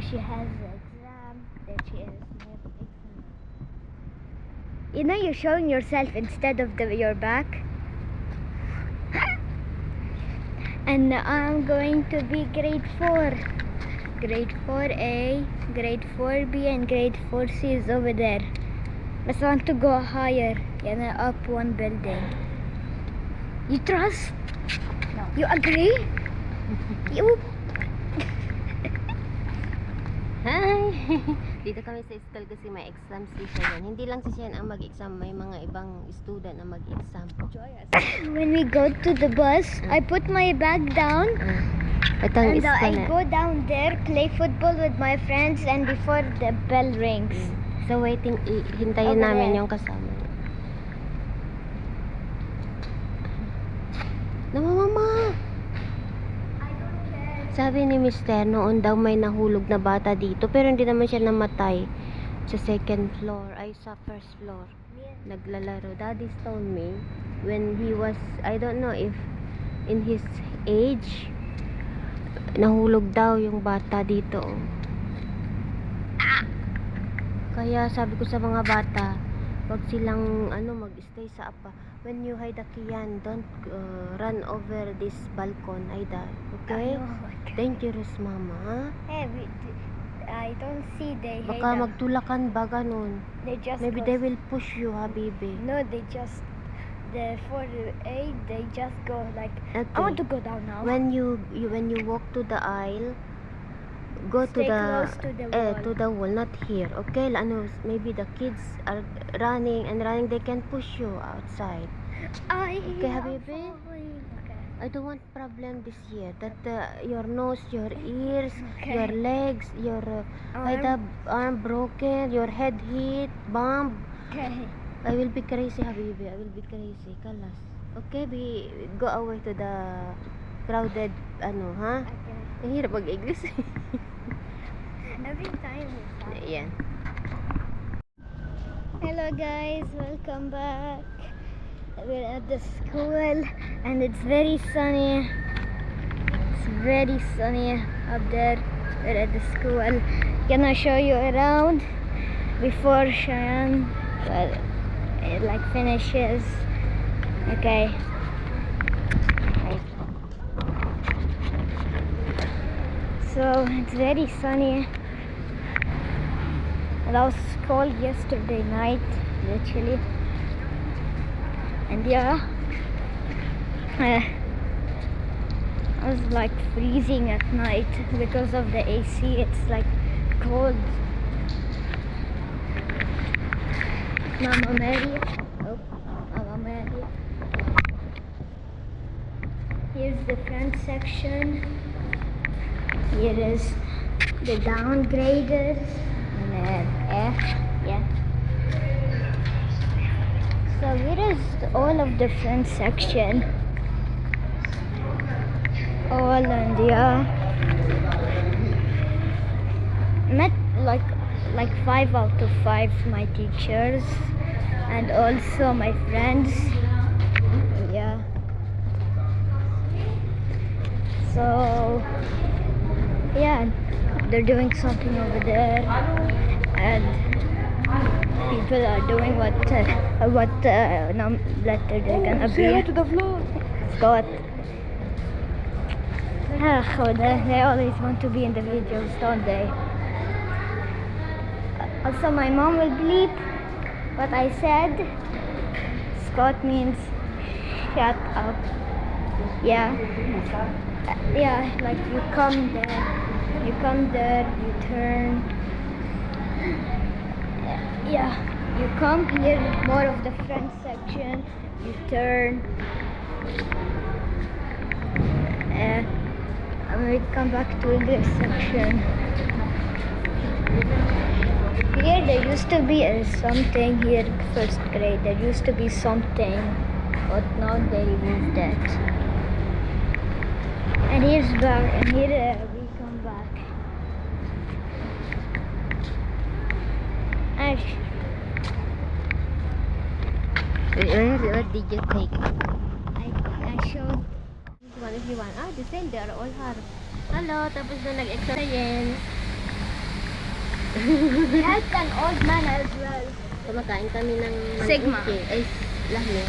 she has the exam. Then she has more exam. You know, you're showing yourself instead of your back. And I'm going to be grade 4. Grade 4A, grade 4B, and grade 4C is over there. But I want to go higher, up one building. You trust? No. You agree? You? Hi! Dito kami sa school kasi may exam si Cheyenne. Hindi lang si Cheyenne ang mag-exam, may mga ibang student na mag-exam. When we go to the bus, I put my bag down. Ito ang And school I na. go down there, play football with my friends, and before the bell rings. So waiting, hintayin Over namin there. yung kasama. Mama! Sabi ni Mister, noon daw may nahulog na bata dito, pero hindi naman siya namatay sa second floor, ay sa first floor. Naglalaro. Daddy told me when he was, I don't know if in his age, nahulog daw yung bata dito. Kaya sabi ko sa mga bata, wag silang mag-stay sa apa. When you hide a kiyan, don't run over this balcon, Aida. Okay? Dangerous, mama. Hey, I don't see they hate Baka them. magtulakan ba ganun? They just Maybe go, they will push you, habibi. No, they just for the aid. They just go like, I want to Okay. go down now. When you walk to the aisle, go Stay to the close to the wall. to the wall, not here. Okay? Maybe the kids are running, they can push you outside. Okay, habibi? Okay. I don't want problem this year. That your nose, your ears, Okay. your legs, your arm broken, your head hit, bump. Okay. I will be crazy, habibi. I will be crazy. Kalas. Okay, we go away to the crowded, ha? Okay. Ang hirap mag-English. Every time we start. Ayan. Hello guys, welcome back. We're at the school and it's very sunny. It's very sunny up there. We're at the school. Gonna show you around before Cheyenne it finishes. Okay. So it's very sunny. And I was cold yesterday night, literally. And yeah, I was like freezing at night because of the AC. It's like cold. Mama Mary. Oh, Mama Mary. Here's the front section. Here is the downgraders. And then F, yeah. So here is all of the front section. All and yeah. Met like 5 out of 5 my teachers and also my friends. Yeah. So yeah, they're doing something over there, and people are doing what letter they're gonna be. Say hi to the vlog. Scott. They always want to be in the videos, don't they? Also, my mom will bleep what I said. Scott means shut up. Yeah. Yeah, like you come there, you turn. Yeah, you come here, more of the front section, you turn. And we come back to English section. Here there used to be something here, first grade. There used to be something, but now they removed that. And here's back, and here we come back. Ash. What did you take? I showed. If you want. The same, they are all hard. Hello, tapos na nag-exam na yan. He has an old man as well. Kumakain kami ng Sigma. manguke. Ay, lahme.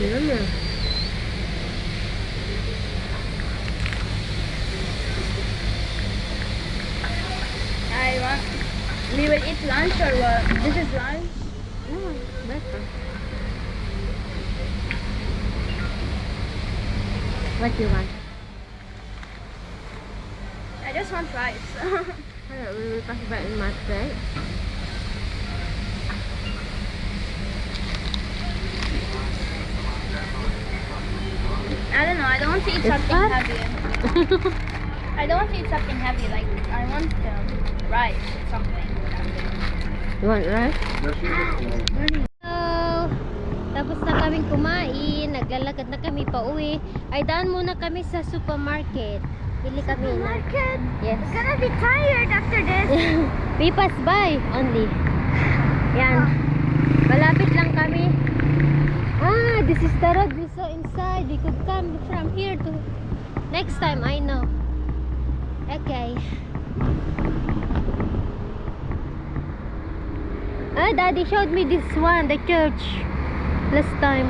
Yummy. We will eat lunch or what? This is lunch? Better. What do you want? I just want rice. We will pass by in March, right? I don't know. I don't want to eat It's something hot. heavy. I don't want to eat something heavy. Like I want rice or something. You want rice? Hello! Tapos na kaming kumain, naglalakad na kami pa uwi. Ay, daan muna kami sa supermarket. Bili kami na. Market. Yes. I'm gonna be tired after this. We pass by only. Yan. Malapit lang kami. Ah, this is the road we saw inside. We could come from here to next time, I know. Okay. Ah, Daddy showed me this one, the church, last time.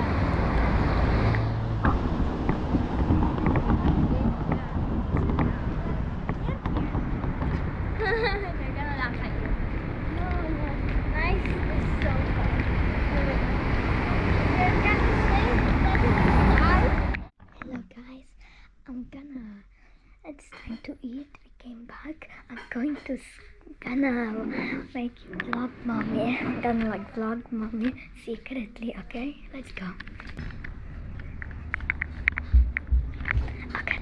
They're gonna laugh at you. No, no. Nice is so fun. They're gonna say that hello guys, it's time to eat. We came back. I'm going to gonna make you vlog mommy. I'm gonna like vlog mommy secretly, okay? Let's go. Okay,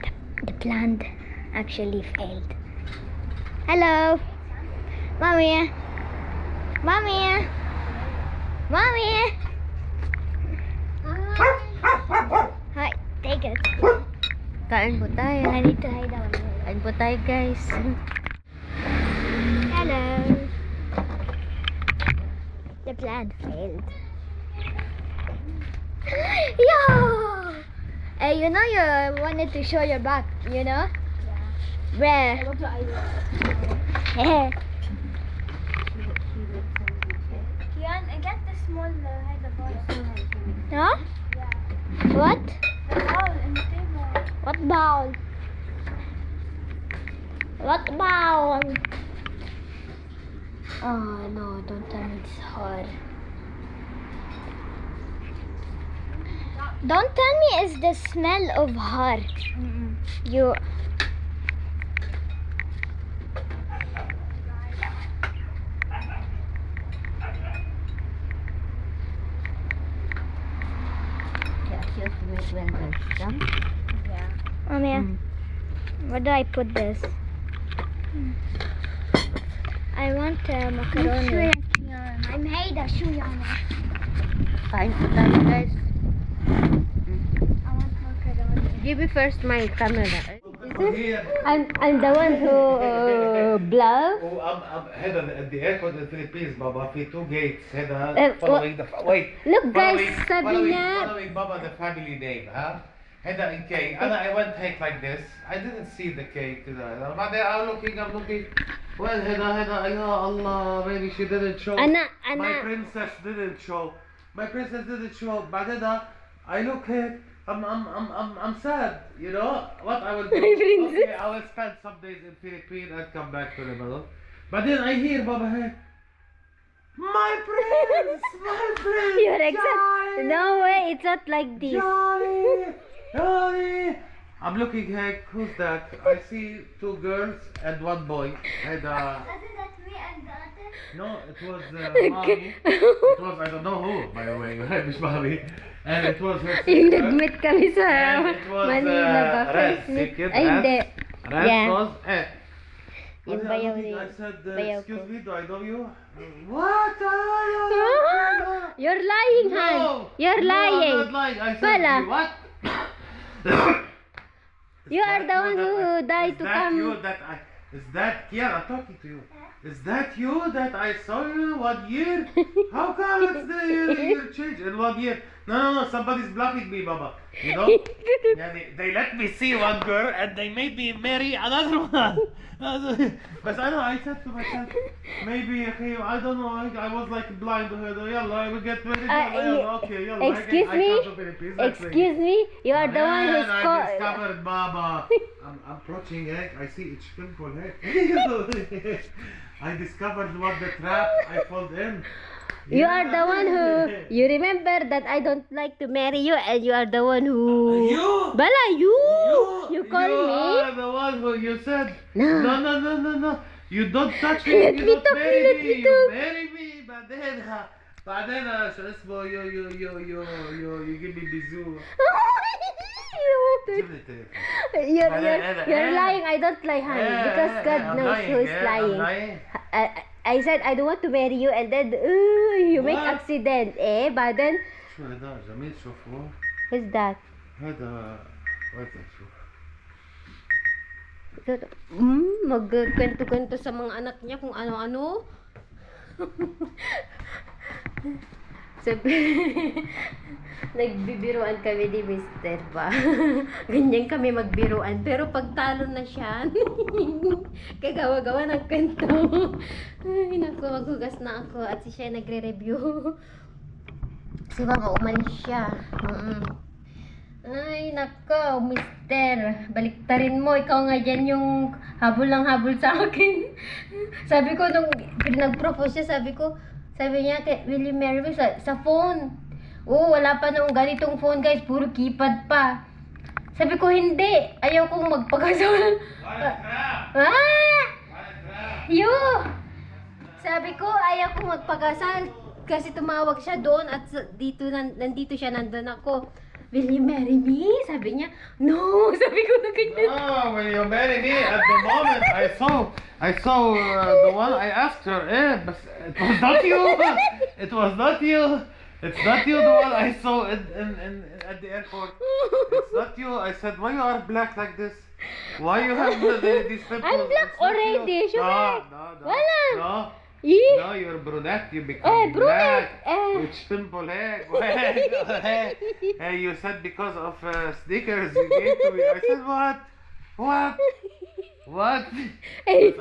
the plan actually failed. Hello, mommy. Mommy. Mommy. Hi, take it. Kain po tayo. I need to hide out. Kain po tayo, guys. Hello. The plan failed. Yo! Hey, you know you wanted to show your back, you know? Yeah. Where? I want to I get the small head of oil. Huh? Yeah. What? The bowl in the table. What bowl? What bowl? Oh no, don't tell me it's hard. Don't tell me it's the smell of her. You. Mommy, where do I put this? I want macaroni. I made a shuyana. Kain po tayo, guys. I want macaroni. Give me first my camera. I'm the one who vlog. هذا at the airport in the Philippines بابا في two gates هذا Uh, following the wait Look, guys, sabi niya. following بابا the family name ها هذا in cake I went take like this I didn't see the cake بعدين I'm looking well هذا يا الله maybe she didn't show Ana. my princess didn't show بعدين I look here I'm sad, you know what I will do. Okay, I will spend some days in Philippines and come back to Lebanon. But then I hear Baba here. My prince, You're excited. No way, it's not like this. Johnny. I'm looking here. Who's that? I see two girls and one boy. And Isn't that me and daughter? no, it was mommy. It was I don't know who, by the way. Miss mommy. And it was her Yung sister. nag-meet kami sa And it was Manila ba? Red, First meet. secret, Ay, hindi. Red Yeah. was Yung I bayaw don't ni... think I said, bayaw excuse ko. me, do I know you? What? You're lying, Han. You're no, lying. I'm not lying. I said, Bala. what? You are the one who died to come. Is that yeah? I'm talking to you. Is that you that I saw you 1 year? How come it's the year change in 1 year? No, somebody's bluffing me, Baba. You know? Yeah, they let me see one girl and they made me marry another one. But I said to myself, maybe okay, I don't know. I was like blind. Yalla, I will get married. Okay, yalla. Excuse I me. come to Philippines. Excuse me. You are the one who's I called. discovered Baba. I'm approaching egg. I see it's simple egg. I discovered what the trap I pulled in. You are the one who. You remember that I don't like to marry you, and you are the one who. You. Bala, you. You call you me. You are the one who you said. No. No. You don't touch me. Let You me don't talk, marry let me. me You talk. marry me. بعدين شو اسمه you give me bisou. جيب لي التليفون. You're lying. I don't lie, honey, because God I'm knows lying, who is I'm lying. lying. I said I don't want to marry you, and then you make What? accident. But then شو هذا جميل شوفوه. who's that? هذا وين شوف. Magkwento-kwento sa mga anak niya kung ano-ano. Sabi, nagbibiruan kami ni Mister ba? Ganyan kami magbiruan. Pero pag talo na siya, kagawa-gawa ng kwento. Ay, naku, maghugas na ako. At siya nagre-review. Kasi baka umalis siya. Ay, nako, Mister. Baliktarin mo. Ikaw nga dyan yung habol lang habol sa akin. Sabi ko, nung nag-propose siya, sabi niya, will you marry me sa phone? Oo, wala pa nung ganitong phone, guys. Puro keypad pa. Sabi ko, hindi. Ayaw kong magpakasal. Yo! Sabi ko, ayaw kong magpakasal. Kasi tumawag siya doon at nandito siya, nandun ako. Will you marry me? Sabi niya, no. Sabi ko na ganyan. No, will you marry me? At the moment I saw the one I asked her, but it was not you. It was not you. It's not you the one I saw at the airport. It's not you. I said, why you are black like this? Why you have these pimples? I'm black already. No. Wala. No. Eh? No, you're brunette. You become brunette. black. Which pimple head? Hey, you said because of sneakers you gave to me. I said what? What? I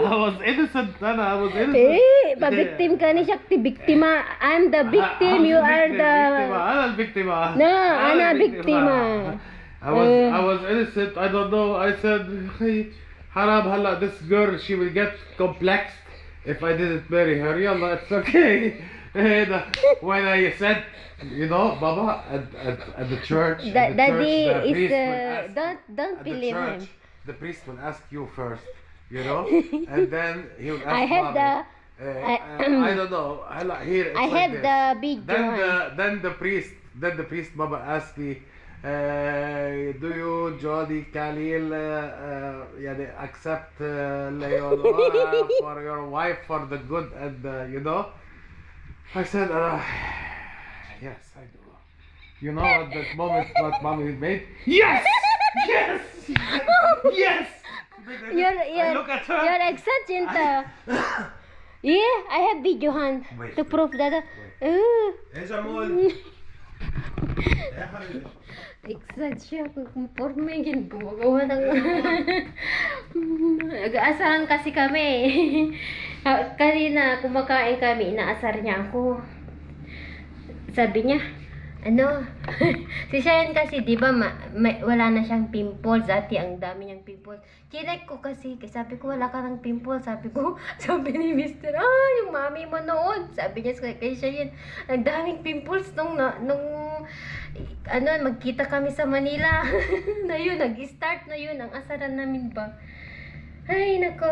was innocent. I was innocent. Pa-victim ka ni siya. Biktima. I'm the victim. You are the... أنا البكتيمة. No, أنا biktima. I was innocent. I don't know. I said, haram هلا this girl she will get complexed if I didn't marry her. Yalla, it's okay. When I said, you know, Baba, at the church, Daddy the is priest will ask, don't believe him. the priest will ask you first, you know, and then he will ask I have Mommy. the I don't know. Here it's I like have this. the big one. Then the priest Baba asked me, do you Jody Khalil يعني accept Leonora for your wife for the good and you know? I said yes I do. You know at that moment what Mommy made? Yes! Yes! Yes! I look at her. You're excited. Yeah, I have video hand Wait, to prove that. ايش عمول؟ Excited siya. Conforme yun. Gumagawa ng... Nag-aasaran kasi kami. Kanina kumakain kami, inaasar niya ako. Sabi niya, si Cheyenne kasi, di ba, wala na siyang pimples. Dati, ang dami niyang pimples. Chinek ko kasi, sabi ko, wala ka ng pimples. Sabi ni Mr. Yung mami mo noon. Sabi niya kay Cheyenne, ang daming pimples nung magkita kami sa Manila. Na yun, nag-start na yun, ang asaran namin ba. Ay, nako.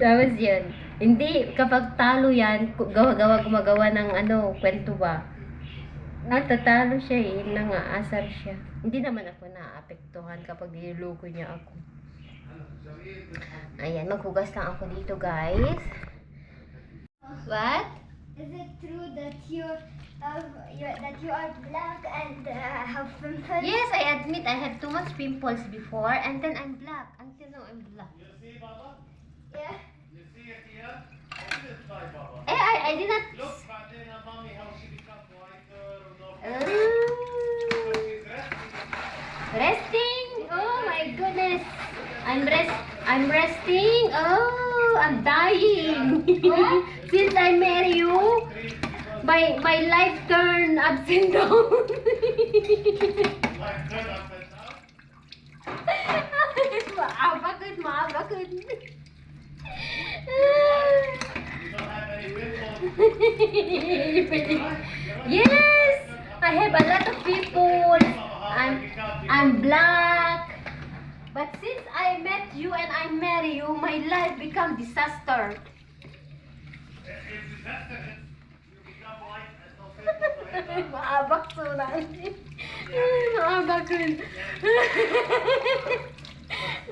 Tapos yun. Hindi, kapag talo yan, gumagawa ng kwento ba? Natatalo siya nangaasar siya. Hindi naman ako naapektuhan kapag niluluko niya ako. Ayan, maghugas lang ako dito, guys. What? Is it true that you are black and have pimples? Yes, I admit I had too much pimples before, and then I'm black. Until now, I'm black. You see, Baba? Yeah. You see it here? I didn't try, Baba. I did not. Look, بعدين mommy how she become whiter or no. Ah. She's resting. Resting? Oh my goodness. I'm resting. Oh, I'm dying. Since I marry you, my life turned ups and down. Like turn up and down. Bakit? You don't have any pimples. Yes, I have a lot of pimples. I'm black. But since I met you and I marry you, my life become disaster. It's disaster. You become white and no pimples. Maabak so na. Maabak yun.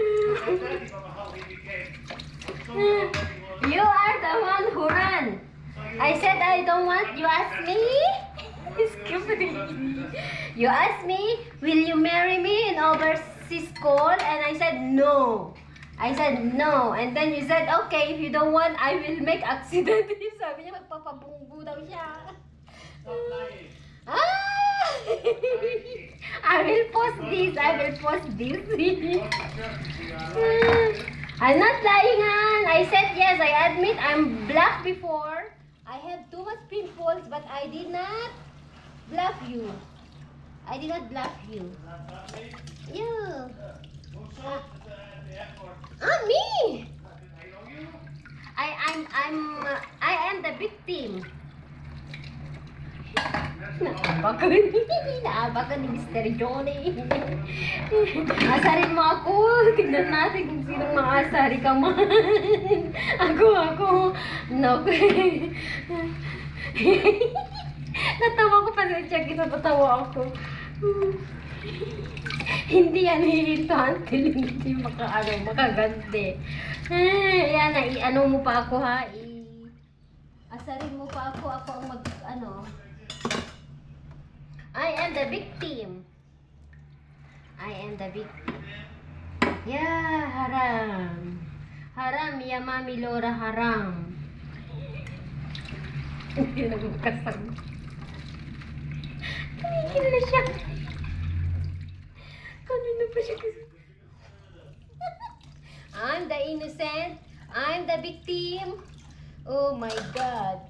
Don't tell me, Baba, how he became. I'm so already You are the one who ran. I said I don't want. You asked me. You asked me, will you marry me in overseas school? And I said no. I said no. And then you said, okay, if you don't want, I will make accident. Sabi niya, magpapabunggo daw siya. Stop lying. Ah! I will post this. I will post this. Go to church if you are lying. I'm not lying, Han. I said yes. I admit I'm black before. I had too much pimples, but I did not bluff you. I did not bluff you. Not me. Yeah. Who saw it at the airport? Me. I know you. I am the victim. That's all. Naabakan ni Mr. Johnny. Asarin mo ako. Tignan natin kung sinong maasari ka man. Ako. No. Natawa ko pa sa check. Natawa ako. Hindi yan hihintuhan till hindi makaganti. Yan, ano mo pa ako ha? Asarin mo pa ako. Ako ang I am the victim. I am the victim. Yeah, haram. Haram, ya mami Laura, haram. Hindi na magkasama. Tumigil na siya. Kanina pa siya kasi. I'm the innocent. I'm the victim. Oh my God.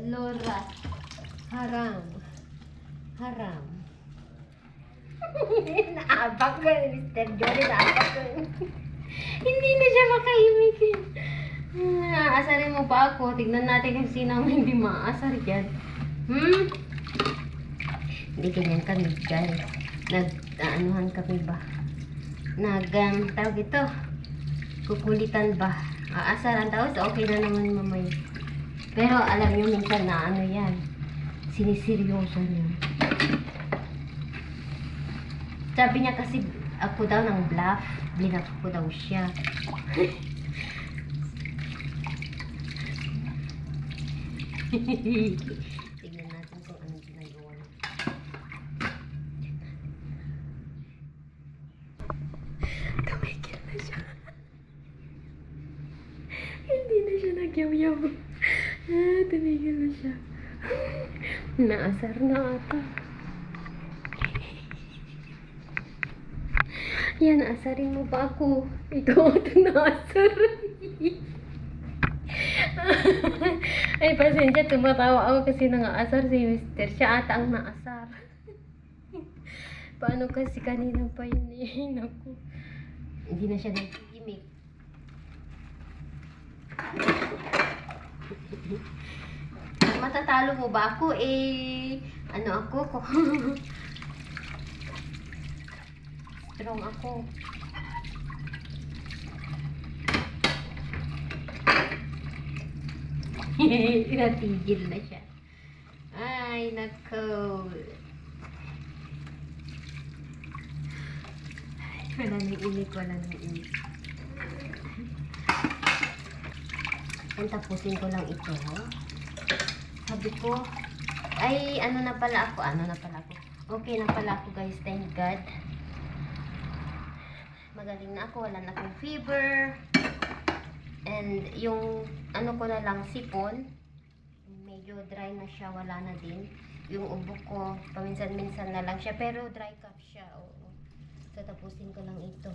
Laura. Haram. Haram. Naabak ko. Mr. Johnny, naabak ko. Hindi na siya makahimik. Aasarin mo pa ako. Tignan natin kung sino ang hindi maaasar yan. Hindi ganyan kami, guys. Nag-aanuhan kami ba? Tawag ito. Kukulitan ba? Aasaran daw, so okay na naman mamay. Pero alam nyo minsan na ano yan. Siniseryoso niya. Sabi niya kasi ako daw ng bluff. Blinaf ko daw siya. Tignan natin kung anong ginagawa niya. Tumigil na siya. Hindi na siya nagyaw-yaw. Tumigil na siya. Naasar na ata. Yan, asarin mo ba ako? Ikaw ito naasar. Ay, pasensya, tumatawa ako kasi nangaasar si Mr. Siya ata ang naasar. Paano kasi kanina pa yun eh. Naku. Hindi na siya nagigimik. Matatalo mo ba ako? Ano ako? Strong ako. Natigil na siya. Ay, nako. Wala nang init, wala nang init. And tapusin ko lang ito. Sabi ko, ay, ano na pala ako. Okay na pala ako, guys. Thank God. Magaling na ako. Wala na akong fever. And yung, ano ko na lang, sipon. Medyo dry na siya. Wala na din. Yung ubo ko, paminsan-minsan na lang siya. Pero dry cough siya. Oo. So, tapusin ko lang ito.